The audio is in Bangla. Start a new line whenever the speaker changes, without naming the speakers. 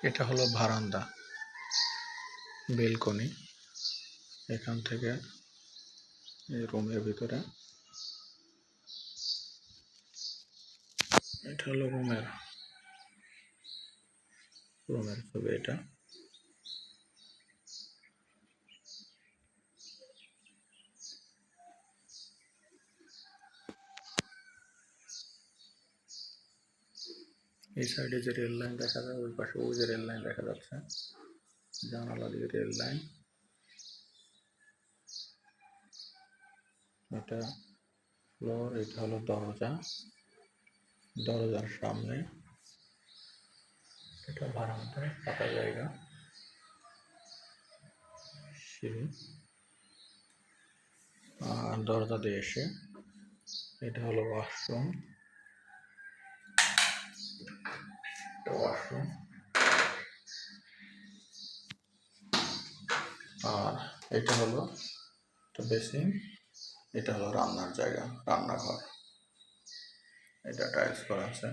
এটা হলো বারান্দা, বেলকনি। এখান থেকে এই রুমের ভিতরে, এটা হলো রুমের ছবি। এটা এই সাইডে যে রেল লাইন দেখা যায়, ওই পাশে ওই যে রেল লাইন দেখা যাচ্ছে, জানালা দিয়ে রেল লাইন। এটা ফ্লোর, এটা হলো দরজা, দরজার সামনে এটা বারান্দা, ফাঁকা জায়গা, সিঁড়ি। আর দরজা দিয়ে এসে এটা হলো ওয়াশরুম, আর এটা হলো বেসিন, এটা হলো রান্নার জায়গা, রান্নাঘর। এটা টাইলস করা আছে।